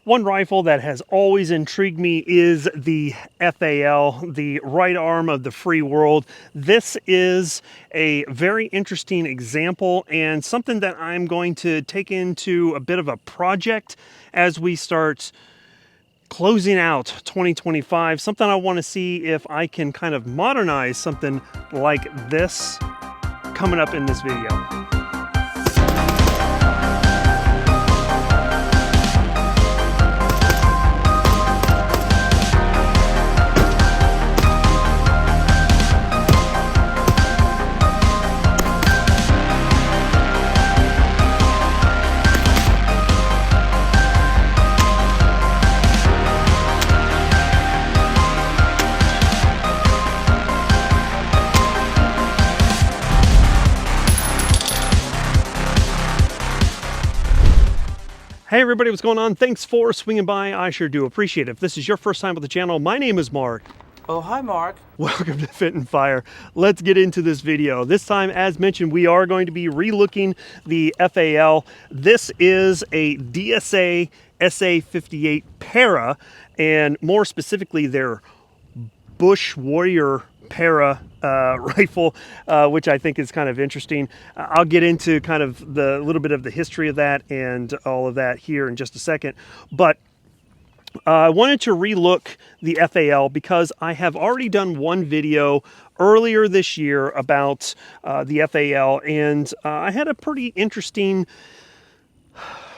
One rifle that has always intrigued me is the FAL, the right arm of the free world. This is a very interesting example and something that I'm going to take into a bit of a project as we start closing out 2025. Something I want to see if I can kind of modernize something like this coming up in this video. Hey everybody, what's going on? Thanks for swinging by. I sure do appreciate it. If this is your first time with the channel, my name is Mark. Oh, hi Mark. Welcome to Fit and Fire. Let's get into this video. This time, as mentioned, we are going to be re-looking the FAL. This is a DSA SA Para, and more specifically their Bush Warrior Para rifle, which I think is kind of interesting. I'll get into kind of the little bit of the history of that and all of that here in just a second. But I wanted to relook the FAL because I have already done one video earlier this year about the FAL, and I had a pretty interesting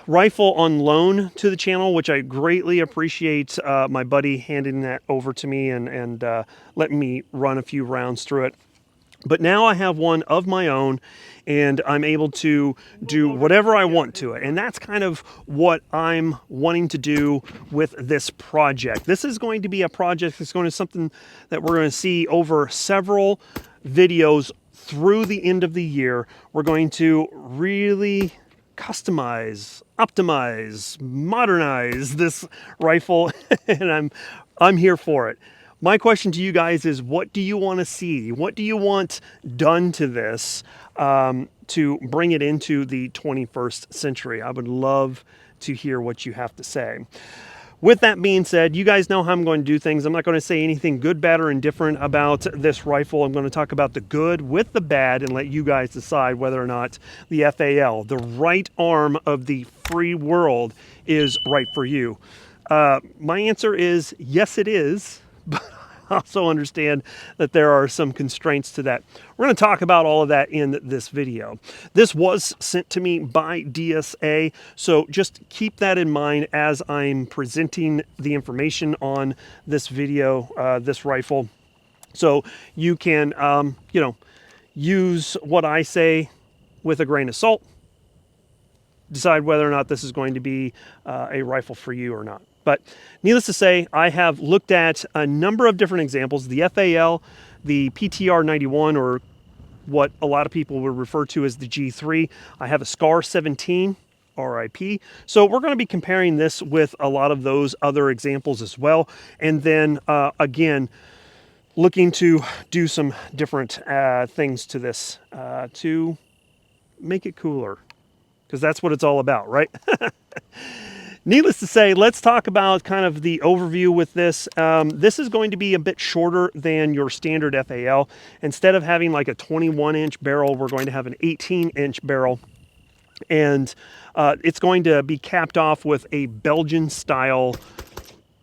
rifle on loan to the channel, which I greatly appreciate my buddy handing that over to me and letting me run a few rounds through it. But now I have one of my own, and I'm able to do whatever I want to it. And that's kind of what I'm wanting to do with this project. This is going to be a project that's going to be something that we're going to see over several videos through the end of the year. We're going to really customize, optimize, modernize this rifle, and I'm here for it. My question to you guys is, what do you want to see? What do you want done to this to bring it into the 21st century? I would love to hear what you have to say. With that being said, you guys know how I'm going to do things. I'm not going to say anything good, bad, or indifferent about this rifle. I'm going to talk about the good with the bad and let you guys decide whether or not the FAL, the right arm of the free world, is right for you. My answer is yes, it is, but I also understand that there are some constraints to that. We're going to talk about all of that in this video. This was sent to me by DSA, so just keep that in mind as I'm presenting the information on this video, this rifle. So you can, use what I say with a grain of salt. Decide whether or not this is going to be a rifle for you or not. But needless to say, I have looked at a number of different examples. The FAL, the PTR 91, or what a lot of people would refer to as the G3. I have a SCAR 17, RIP. So we're going to be comparing this with a lot of those other examples as well. And then, again, looking to do some different things to this to make it cooler. Because that's what it's all about, right? Needless to say, let's talk about kind of the overview with this. This is going to be a bit shorter than your standard FAL. Instead of having like a 21-inch barrel, we're going to have an 18-inch barrel. And it's going to be capped off with a Belgian-style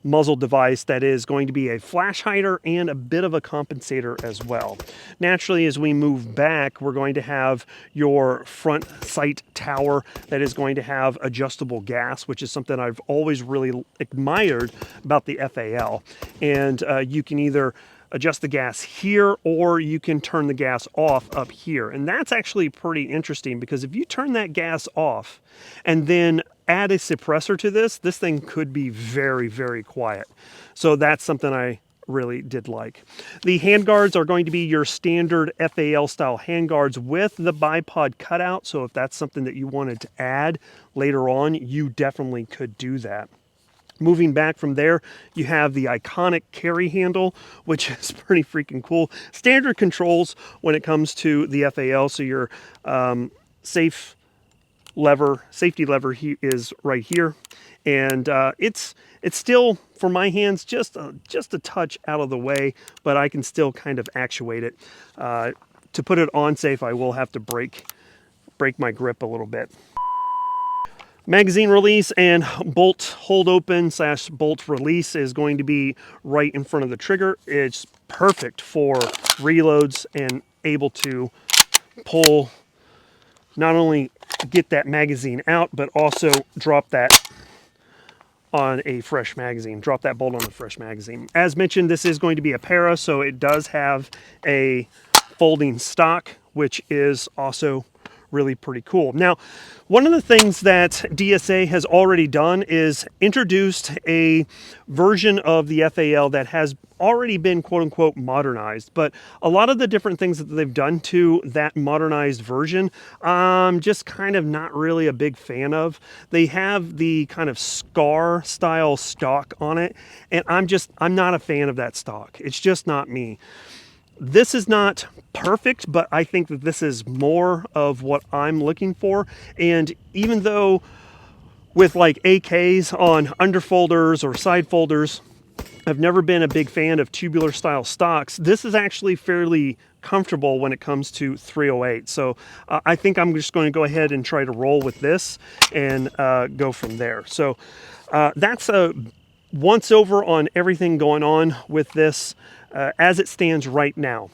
muzzle device that is going to be a flash hider and a bit of a compensator as well. Naturally, as we move back, we're going to have your front sight tower that is going to have adjustable gas, which is something I've always really admired about the FAL. And you can either adjust the gas here, or you can turn the gas off up here. And that's actually pretty interesting, because if you turn that gas off and then add a suppressor to this thing could be very, very quiet. So that's something I really did like. The handguards are going to be your standard FAL style handguards with the bipod cutout. So if that's something that you wanted to add later on, you definitely could do that. Moving back from there, you have the iconic carry handle, which is pretty freaking cool. Standard controls when it comes to the FAL, so your safe lever, safety lever is right here. And it's still, for my hands, just a touch out of the way, but I can still kind of actuate it. To put it on safe, I will have to break my grip a little bit. Magazine release and bolt hold open / bolt release is going to be right in front of the trigger. It's perfect for reloads and able to pull, not only get that magazine out, but also drop that on a fresh magazine, drop that bolt on a fresh magazine. As mentioned, this is going to be a Para, so it does have a folding stock, which is also really pretty cool. Now, one of the things that DSA has already done is introduced a version of the FAL that has already been quote unquote modernized, but a lot of the different things that they've done to that modernized version, I'm just kind of not really a big fan of. They have the kind of scar style stock on it, and I'm not a fan of that stock. It's just not me. This is not perfect, but I think that this is more of what I'm looking for. And even though with like AKs on underfolders or side folders, I've never been a big fan of tubular style stocks, this is actually fairly comfortable when it comes to 308. So I think I'm just going to go ahead and try to roll with this and go from there. So that's a once over on everything going on with this as it stands right now.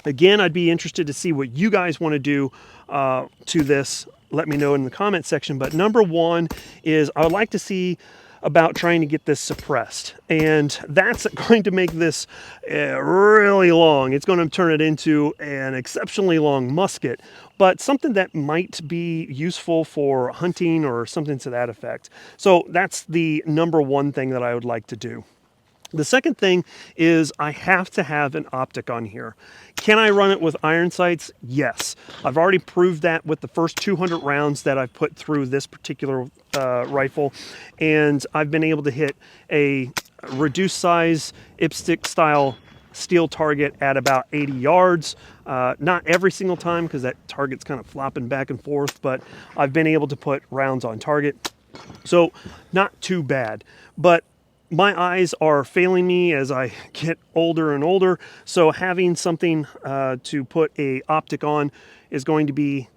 Again, I'd be interested to see what you guys want to do to this. Let me know in the comment section. But number one is I would like to see about trying to get this suppressed. And that's going to make this really long. It's going to turn it into an exceptionally long musket, but something that might be useful for hunting or something to that effect. So that's the number one thing that I would like to do. The second thing is I have to have an optic on here. Can I run it with iron sights? Yes. I've already proved that with the first 200 rounds that I've put through this particular rifle, and I've been able to hit a reduced size IPSC style steel target at about 80 yards. Not every single time because that target's kind of flopping back and forth, but I've been able to put rounds on target. So not too bad, but my eyes are failing me as I get older and older, so having something to put a optic on is going to be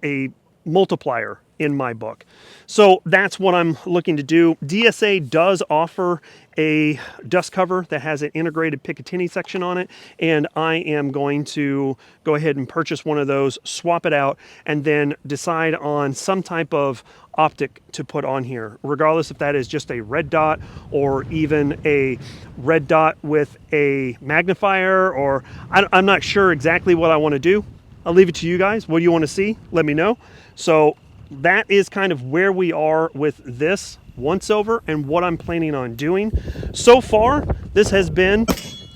a multiplier in my book. So that's what I'm looking to do. DSA does offer a dust cover that has an integrated Picatinny section on it, and I am going to go ahead and purchase one of those, swap it out, and then decide on some type of optic to put on here, regardless if that is just a red dot or even a red dot with a magnifier, or I'm not sure exactly what I want to do. I'll leave it to you guys. What do you want to see? Let me know. So that is kind of where we are with this once over and what I'm planning on doing. So far, this has been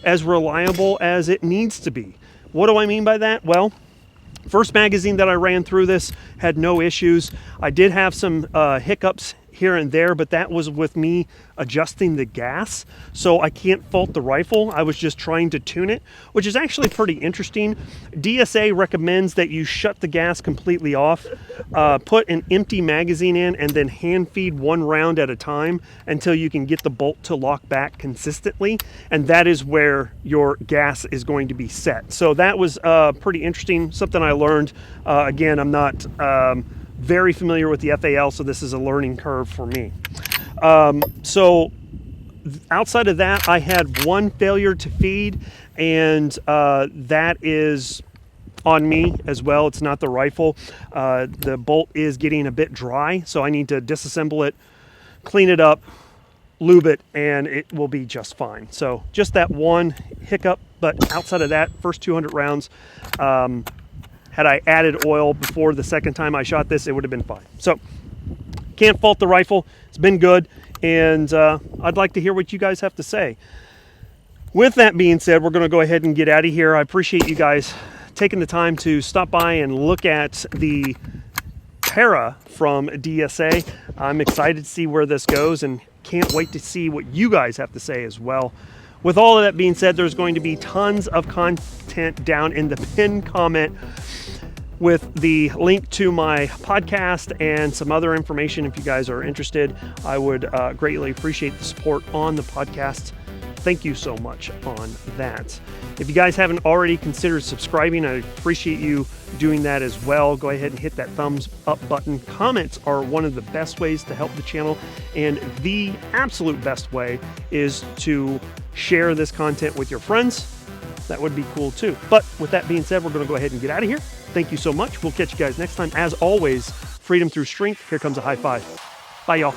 as reliable as it needs to be. What do I mean by that? Well, first magazine that I ran through this had no issues. I did have some hiccups here and there, but that was with me adjusting the gas. So I can't fault the rifle. I was just trying to tune it, which is actually pretty interesting. DSA recommends that you shut the gas completely off, put an empty magazine in, and then hand feed one round at a time until you can get the bolt to lock back consistently. And that is where your gas is going to be set. So that was pretty interesting, something I learned. Again, I'm not very familiar with the FAL, so this is a learning curve for me. So outside of that, I had one failure to feed, and that is on me as well. It's not the rifle. The bolt is getting a bit dry, so I need to disassemble it, clean it up, lube it, and it will be just fine. So just that one hiccup, but outside of that, first 200 rounds, had I added oil before the second time I shot this, it would have been fine. So can't fault the rifle. It's been good, and I'd like to hear what you guys have to say. With that being said, we're going to go ahead and get out of here. I appreciate you guys taking the time to stop by and look at the Para from DSA. I'm excited to see where this goes and can't wait to see what you guys have to say as well. With all of that being said, there's going to be tons of content down in the pinned comment with the link to my podcast and some other information if you guys are interested. I would greatly appreciate the support on the podcast. Thank you so much on that. If you guys haven't already considered subscribing, I appreciate you doing that as well. Go ahead and hit that thumbs up button. Comments are one of the best ways to help the channel, and the absolute best way is to share this content with your friends. That would be cool too. But with that being said, we're going to go ahead and get out of here. Thank you so much. We'll catch you guys next time. As always, freedom through strength. Here comes a high five. Bye, y'all.